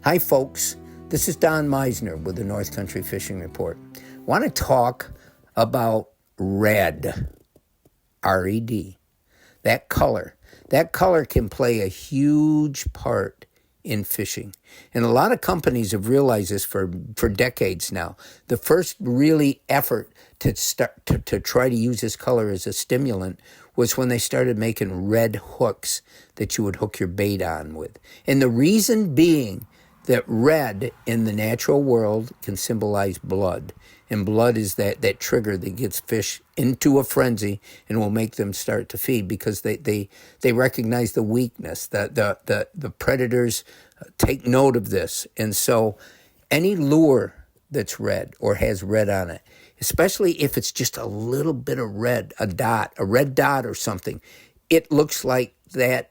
Hi folks, this is Don Meissner with the North Country Fishing Report. I want to talk about red, R-E-D, that color. That color can play a huge part in fishing. And a lot of companies have realized this for decades now. The first really effort to start to try to use this color as a stimulant was when they started making red hooks that you would hook your bait on with. And the reason being that red in the natural world can symbolize blood. And blood is that trigger that gets fish into a frenzy and will make them start to feed because they recognize the weakness. The predators take note of this. And so any lure that's red or has red on it, especially if it's just a little bit of red, a red dot or something, it looks like that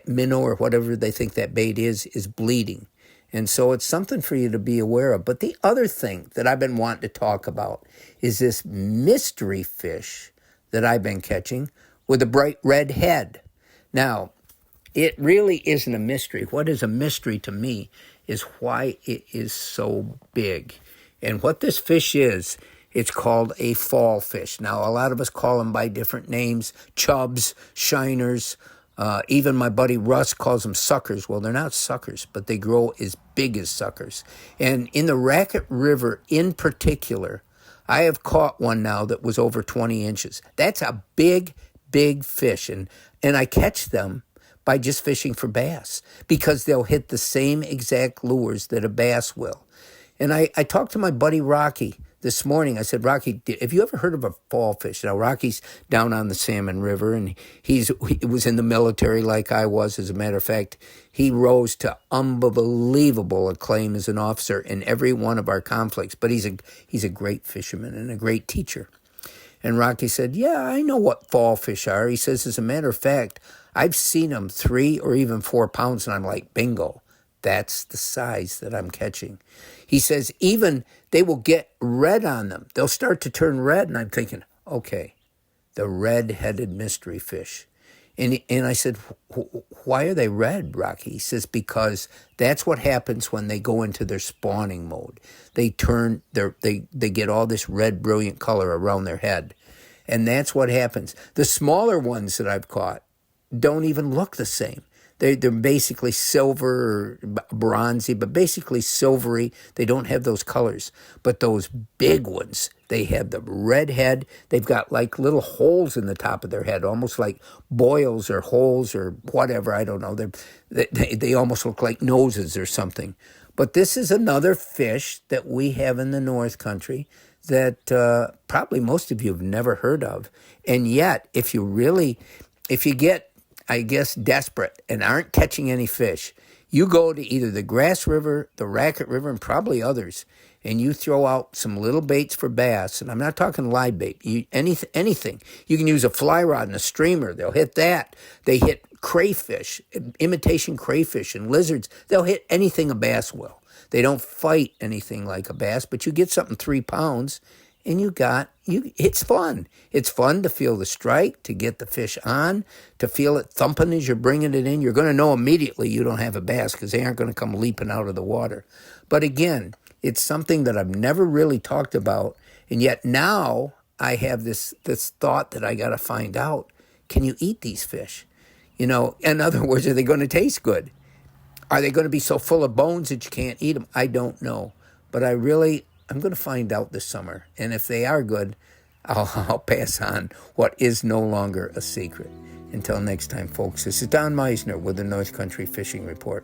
minnow or whatever they think that bait is bleeding. And so it's something for you to be aware of. But the other thing that I've been wanting to talk about is this mystery fish that I've been catching with a bright red head. Now, it really isn't a mystery. What is a mystery to me is why it is so big. And what this fish is, it's called a fall fish. Now, a lot of us call them by different names, chubs, shiners. Even my buddy Russ calls them suckers. Well, they're not suckers, but they grow as big as suckers. And in the Racket River in particular, I have caught one now that was over 20 inches. That's a big, big fish. And I catch them by just fishing for bass because they'll hit the same exact lures that a bass will. And I talked to my buddy Rocky this morning. I said, Rocky, have you ever heard of a fall fish? Now, Rocky's down on the Salmon River, and he was in the military like I was. As a matter of fact, he rose to unbelievable acclaim as an officer in every one of our conflicts. But he's a great fisherman and a great teacher. And Rocky said, yeah, I know what fall fish are. He says, as a matter of fact, I've seen them 3 or even 4 pounds, and I'm like, bingo. That's the size that I'm catching. He says even they will get red on them. They'll start to turn red, and I'm thinking, okay, the red-headed mystery fish. And I said, why are they red, Rocky? He says, because that's what happens when they go into their spawning mode. They get all this red, brilliant color around their head. And that's what happens. The smaller ones that I've caught don't even look the same. They're basically silver or bronzy, but basically silvery. They don't have those colors. But those big ones, they have the red head. They've got like little holes in the top of their head, almost like boils or holes or whatever. I don't know. They almost look like noses or something. But this is another fish that we have in the North Country that probably most of you have never heard of. And yet, if you get, I guess, desperate and aren't catching any fish, you go to either the Grass River, the Racket River, and probably others, and you throw out some little baits for bass, and I'm not talking live bait, anything. You can use a fly rod and a streamer. They'll hit that. They hit crayfish, imitation crayfish and lizards. They'll hit anything a bass will. They don't fight anything like a bass, but you get something 3 pounds, and it's fun. It's fun to feel the strike, to get the fish on, to feel it thumping as you're bringing it in. You're going to know immediately you don't have a bass because they aren't going to come leaping out of the water. But again, it's something that I've never really talked about, and yet now I have this thought that I got to find out, can you eat these fish? In other words, are they going to taste good? Are they going to be so full of bones that you can't eat them? I don't know. But I'm going to find out this summer. And if they are good, I'll pass on what is no longer a secret. Until next time, folks, this is Don Meissner with the North Country Fishing Report.